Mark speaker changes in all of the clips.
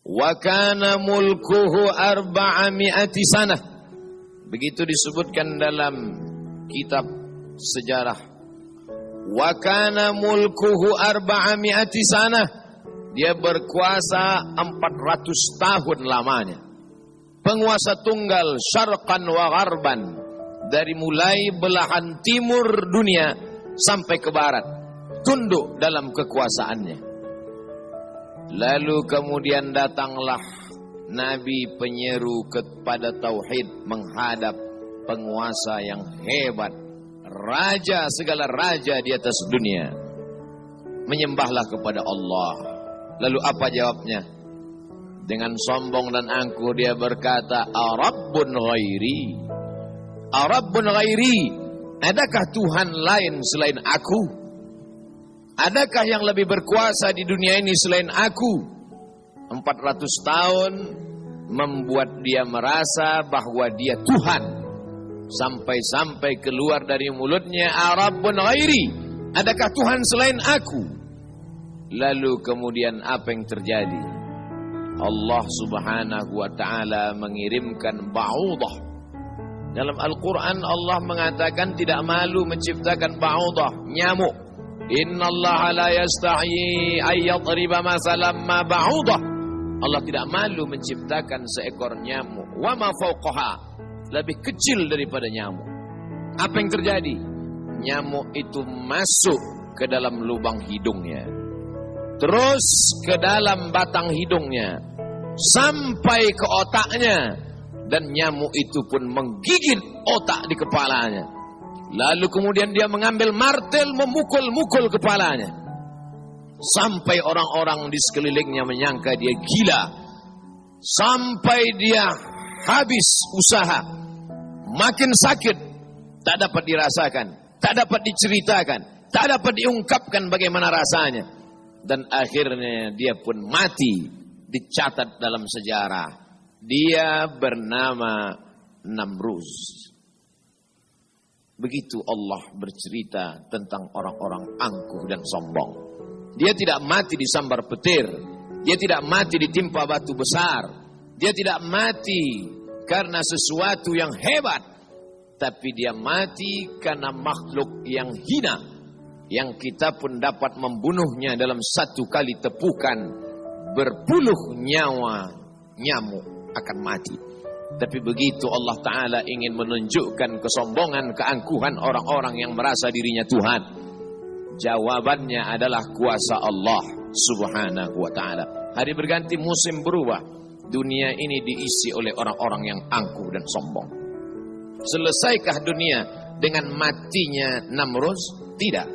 Speaker 1: Wa kana mulkuhu 400 sanah. Begitu disebutkan dalam kitab sejarah. Wa kana mulkuhu 400 sanah. Dia berkuasa 400 tahun lamanya. Penguasa tunggal syarqan wa gharban. Dari mulai belahan timur dunia sampai ke barat. Tunduk dalam kekuasaannya. Lalu kemudian datanglah Nabi penyeru kepada tauhid menghadap penguasa yang hebat, raja segala raja di atas dunia. Menyembahlah kepada Allah. Lalu apa jawabnya? Dengan sombong dan angkuh dia berkata, Arabbun ghairi, Arabbun ghairi, adakah Tuhan lain selain aku? Adakah yang lebih berkuasa di dunia ini selain aku? 400 tahun membuat dia merasa bahwa dia Tuhan. Sampai-sampai keluar dari mulutnya, Arabbun ghairi, adakah Tuhan selain aku? Lalu kemudian apa yang terjadi? Allah subhanahu wa ta'ala mengirimkan ba'udah. Dalam Al-Quran Allah mengatakan tidak malu menciptakan ba'udah, nyamuk. Inna Allah la yastahi ayyadriba masalam ma ba'udah. Allah tidak malu menciptakan seekor nyamuk. Wa ma fauqaha, lebih kecil daripada nyamuk. Apa yang terjadi? Nyamuk itu masuk ke dalam lubang hidungnya, terus ke dalam batang hidungnya, sampai ke otaknya. Dan nyamuk itu pun menggigit otak di kepalanya. Lalu kemudian dia mengambil martel memukul-mukul kepalanya. Sampai orang-orang di sekelilingnya menyangka dia gila. Sampai dia habis usaha. Makin sakit. Tak dapat dirasakan. Tak dapat diceritakan. Tak dapat diungkapkan bagaimana rasanya. Dan akhirnya dia pun mati. Dicatat dalam sejarah. Dia bernama Namruz. Begitu Allah bercerita tentang orang-orang angkuh dan sombong. Dia tidak mati disambar petir. Dia tidak mati ditimpa batu besar. Dia tidak mati karena sesuatu yang hebat. Tapi dia mati karena makhluk yang hina. Yang kita pun dapat membunuhnya dalam satu kali tepukan. Berpuluh nyawa nyamuk akan mati. Tapi begitu Allah Ta'ala ingin menunjukkan kesombongan, keangkuhan orang-orang yang merasa dirinya Tuhan. Jawabannya adalah kuasa Allah Subhanahu wa Ta'ala. Hari berganti, musim berubah. Dunia ini diisi oleh orang-orang yang angkuh dan sombong. Selesaikah dunia dengan matinya Namruz? Tidak.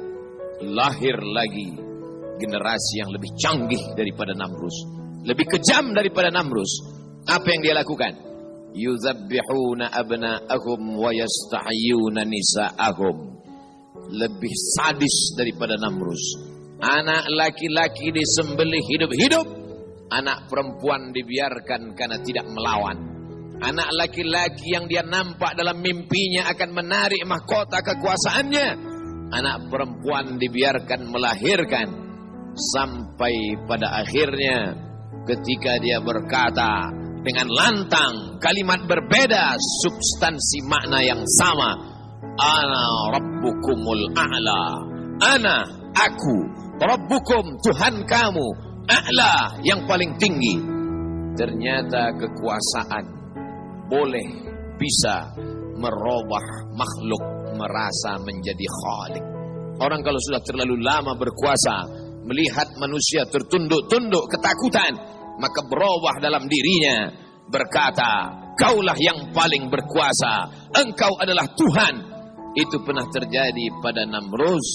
Speaker 1: Lahir lagi generasi yang lebih canggih daripada Namruz. Lebih kejam daripada Namruz. Apa yang dia lakukan? Yuzabbihuna abna'ahum wa yastahyuna nisa'ahum. Lebih sadis daripada Namruz. Anak laki-laki disembelih hidup-hidup. Anak perempuan dibiarkan karena tidak melawan. Anak laki-laki yang dia nampak dalam mimpinya akan menarik mahkota kekuasaannya. Anak perempuan dibiarkan melahirkan. Sampai pada akhirnya ketika dia berkata dengan lantang, kalimat berbeda, substansi makna yang sama. Ana rabbukumul a'la. Ana, aku, rabbukum, Tuhan kamu, a'la, yang paling tinggi. Ternyata kekuasaan boleh, bisa merubah makhluk merasa menjadi khalik. Orang kalau sudah terlalu lama berkuasa, melihat manusia tertunduk-tunduk ketakutan, maka berubah dalam dirinya, berkata, kaulah yang paling berkuasa, engkau adalah Tuhan. Itu pernah terjadi pada Namruz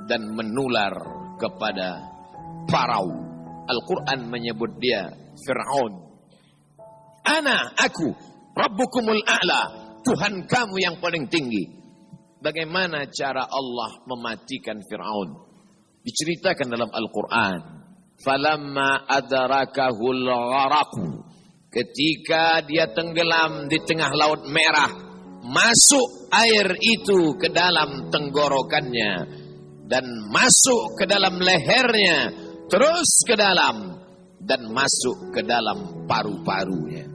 Speaker 1: dan menular kepada Farao. Al-Quran menyebut dia Fir'aun. Ana, aku, Rabbukumul a'la, Tuhan kamu yang paling tinggi. Bagaimana cara Allah mematikan Fir'aun? Diceritakan dalam Al-Quran. Falamma adrakahul gharaqu, ketika dia tenggelam di tengah laut merah, masuk air itu ke dalam tenggorokannya dan masuk ke dalam lehernya, terus ke dalam, dan masuk ke dalam paru-parunya.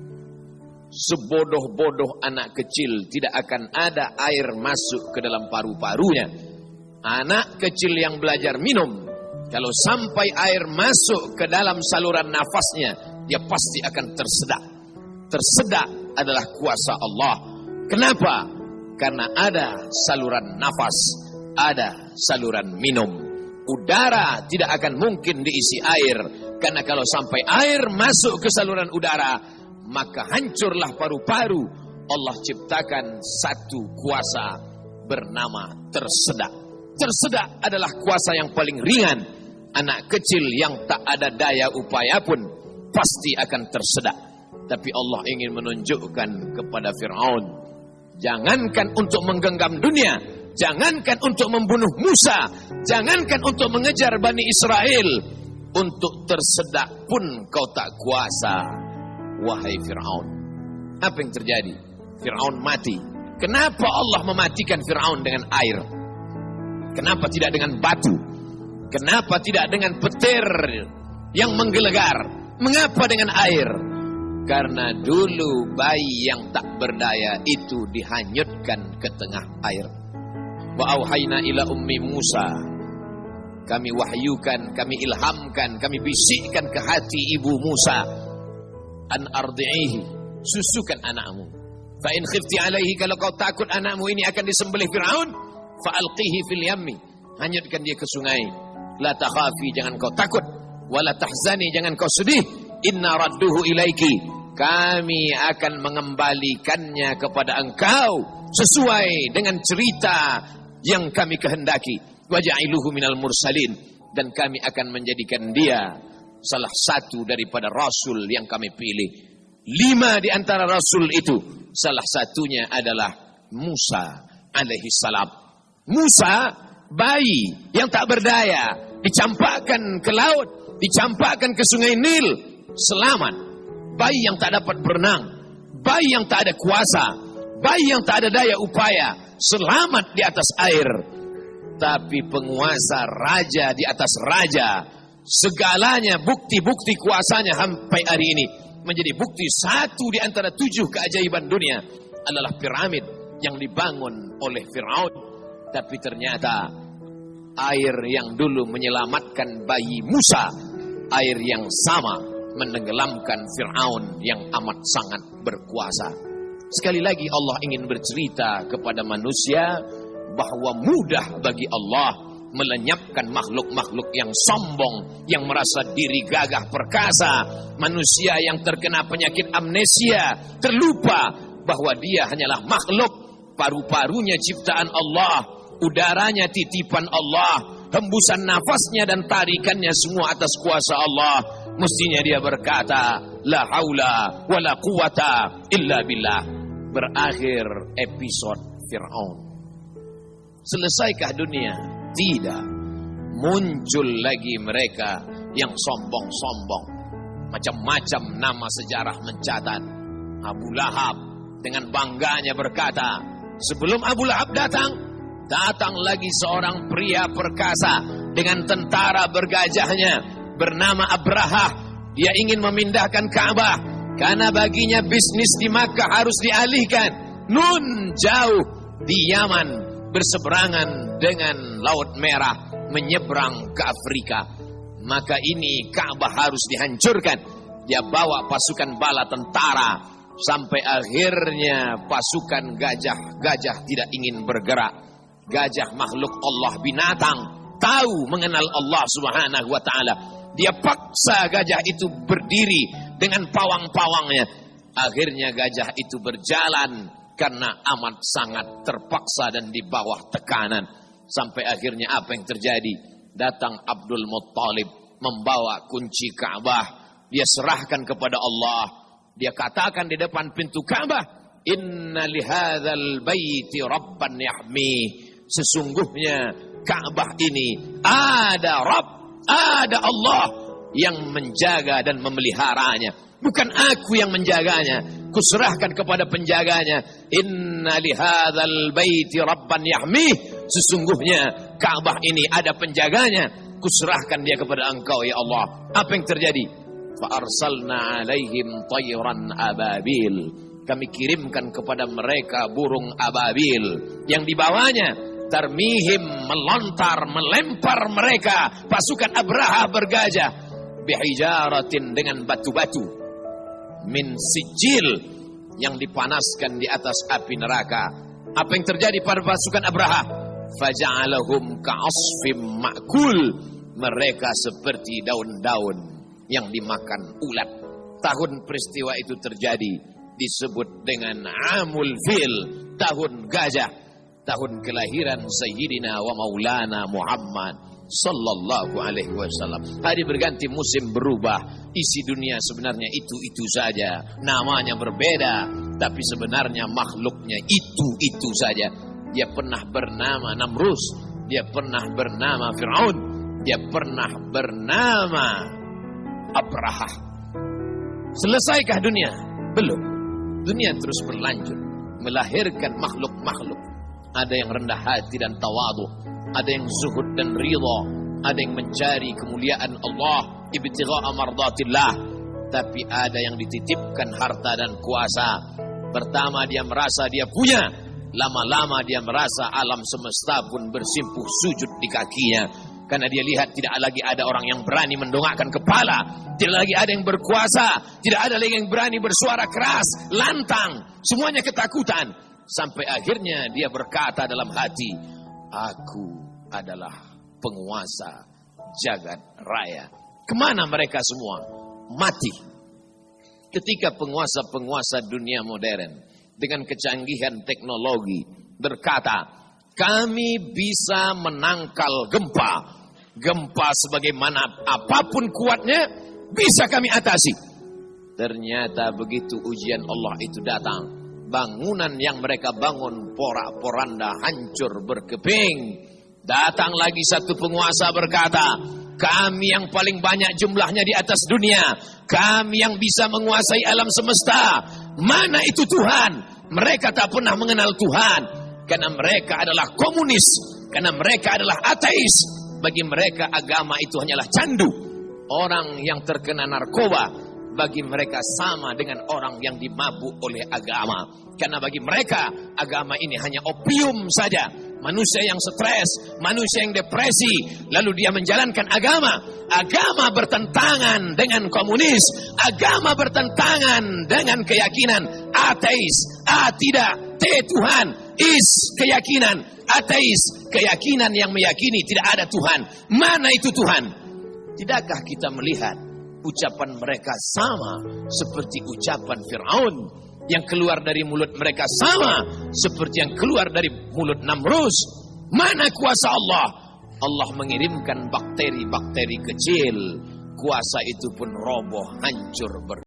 Speaker 1: Sebodoh-bodoh anak kecil tidak akan ada air masuk ke dalam paru-parunya. Anak kecil yang belajar minum, kalau sampai air masuk ke dalam saluran nafasnya, dia pasti akan tersedak. Tersedak adalah kuasa Allah. Kenapa? Karena ada saluran nafas, ada saluran minum. Udara tidak akan mungkin diisi air, karena kalau sampai air masuk ke saluran udara, maka hancurlah paru-paru. Allah ciptakan satu kuasa bernama tersedak. Tersedak adalah kuasa yang paling ringan. Anak kecil yang tak ada daya upaya pun pasti akan tersedak. Tapi Allah ingin menunjukkan kepada Fir'aun, jangankan untuk menggenggam dunia, jangankan untuk membunuh Musa, jangankan untuk mengejar Bani Israel, untuk tersedak pun kau tak kuasa, wahai Fir'aun. Apa yang terjadi? Fir'aun mati. Kenapa Allah mematikan Fir'aun dengan air? Kenapa tidak dengan batu? Kenapa tidak dengan petir yang menggelegar? Mengapa dengan air? Karena dulu bayi yang tak berdaya itu dihanyutkan ke tengah air. Wa auhayna ila ummi Musa. Kami wahyukan, kami ilhamkan, kami bisikkan ke hati ibu Musa. An ardi'ihi, susukan anakmu. Fa in khifti alaihi, kalau kau takut anakmu ini akan disembelih Fir'aun, fa alqihi fil yammi, hanyutkan dia ke sungai. La takhafi, jangan kau takut. Wala tahzani, jangan kau sedih. Inna radduhu ilaiki, kami akan mengembalikannya kepada engkau sesuai dengan cerita yang kami kehendaki. Waja'iluhu minal mursalin, dan kami akan menjadikan dia salah satu daripada rasul yang kami pilih. 5 di antara rasul itu, salah satunya adalah Musa alaihi salam. Musa, bayi yang tak berdaya, dicampakkan ke laut, dicampakkan ke sungai Nil, selamat. Bayi yang tak dapat berenang, bayi yang tak ada kuasa, bayi yang tak ada daya upaya, selamat di atas air. Tapi penguasa, raja di atas raja, segalanya bukti-bukti kuasanya sampai hari ini menjadi bukti. Satu di antara 7 keajaiban dunia adalah piramid yang dibangun oleh Fir'aun. Tapi ternyata air yang dulu menyelamatkan bayi Musa, air yang sama menenggelamkan Fir'aun yang amat sangat berkuasa. Sekali lagi Allah ingin bercerita kepada manusia bahwa mudah bagi Allah melenyapkan makhluk-makhluk yang sombong, yang merasa diri gagah perkasa, manusia yang terkena penyakit amnesia, terlupa bahwa dia hanyalah makhluk, paru-parunya ciptaan Allah, udaranya titipan Allah, hembusan nafasnya dan tarikannya semua atas kuasa Allah. Mestinya dia berkata, la haula wa la quwata illa billah. Berakhir episode Fir'aun. Selesaikah dunia? Tidak. Muncul lagi mereka yang sombong-sombong. Macam-macam nama sejarah mencatat. Abu Lahab dengan bangganya berkata, sebelum Abu Lahab datang lagi seorang pria perkasa dengan tentara bergajahnya bernama Abrahah. Dia ingin memindahkan Ka'bah karena baginya bisnis di Makkah harus dialihkan. Nun jauh di Yaman, berseberangan dengan Laut Merah, menyeberang ke Afrika. Maka ini Ka'bah harus dihancurkan. Dia bawa pasukan bala tentara, sampai akhirnya pasukan gajah tidak ingin bergerak. Gajah makhluk Allah, binatang, tahu mengenal Allah subhanahu wa ta'ala. Dia paksa gajah itu berdiri dengan pawang-pawangnya. Akhirnya gajah itu berjalan karena amat sangat terpaksa dan di bawah tekanan. Sampai akhirnya apa yang terjadi? Datang Abdul Muttalib membawa kunci Ka'bah. Dia serahkan kepada Allah. Dia katakan di depan pintu Ka'bah, inna lihadzal baiti rabban yahmi. Sesungguhnya Ka'bah ini ada Rabb, ada Allah yang menjaga dan memeliharanya. Bukan aku yang menjaganya, kuserahkan kepada penjaganya. Inna lihadzal baiti rabban yahmi. Sesungguhnya Ka'bah ini ada penjaganya, kuserahkan dia kepada engkau ya Allah. Apa yang terjadi? Fa-arsalna 'alaihim tayran ababil. Kami kirimkan kepada mereka burung ababil yang dibawanya tarmihim, melontar, melempar mereka pasukan Abraha bergajah bihijaratin, dengan batu-batu min sijil, yang dipanaskan di atas api neraka. Apa yang terjadi pada pasukan Abraha? Faja'alahum ka'asfim ma'kul. Mereka seperti daun-daun yang dimakan ulat. Tahun peristiwa itu terjadi disebut dengan Amul Fil, tahun gajah, tahun kelahiran Sayyidina wa Maulana Muhammad sallallahu alaihi wasallam. Hari berganti, musim berubah, isi dunia sebenarnya itu-itu saja, namanya berbeda, tapi sebenarnya makhluknya itu-itu saja. Dia pernah bernama Namrus, dia pernah bernama Fir'aun, dia pernah bernama Abraha. Selesaikah dunia? Belum. Dunia terus berlanjut, melahirkan makhluk-makhluk. Ada yang rendah hati dan tawadu, ada yang zuhud dan ridha, ada yang mencari kemuliaan Allah, ibtigha'a mardatillah. Tapi ada yang dititipkan harta dan kuasa. Pertama dia merasa dia punya, lama-lama dia merasa alam semesta pun bersimpuh sujud di kakinya. Karena dia lihat tidak lagi ada orang yang berani mendongakkan kepala, tidak lagi ada yang berkuasa, tidak ada lagi yang berani bersuara keras, lantang, semuanya ketakutan. Sampai akhirnya dia berkata dalam hati, aku adalah penguasa jagat raya. Kemana mereka semua? Mati. Ketika penguasa-penguasa dunia modern dengan kecanggihan teknologi berkata, kami bisa menangkal gempa. Gempa sebagaimana apapun kuatnya bisa kami atasi. Ternyata begitu ujian Allah itu datang, bangunan yang mereka bangun porak-poranda, hancur berkeping. Datang lagi satu penguasa berkata, kami yang paling banyak jumlahnya di atas dunia, kami yang bisa menguasai alam semesta. Mana itu Tuhan? Mereka tak pernah mengenal Tuhan, karena mereka adalah komunis, karena mereka adalah ateis. Bagi mereka agama itu hanyalah candu. Orang yang terkena narkoba bagi mereka sama dengan orang yang dimabuk oleh agama. Karena bagi mereka agama ini hanya opium saja. Manusia yang stres, manusia yang depresi, lalu dia menjalankan agama. Agama bertentangan dengan komunis, agama bertentangan dengan keyakinan ateis. Tidak, Tuhan, keyakinan ateis, keyakinan yang meyakini tidak ada Tuhan. Mana itu Tuhan? Tidakkah kita melihat ucapan mereka sama seperti ucapan Fir'aun? Yang keluar dari mulut mereka sama seperti yang keluar dari mulut Namrus. Mana kuasa Allah? Allah mengirimkan bakteri-bakteri kecil. Kuasa itu pun roboh, hancur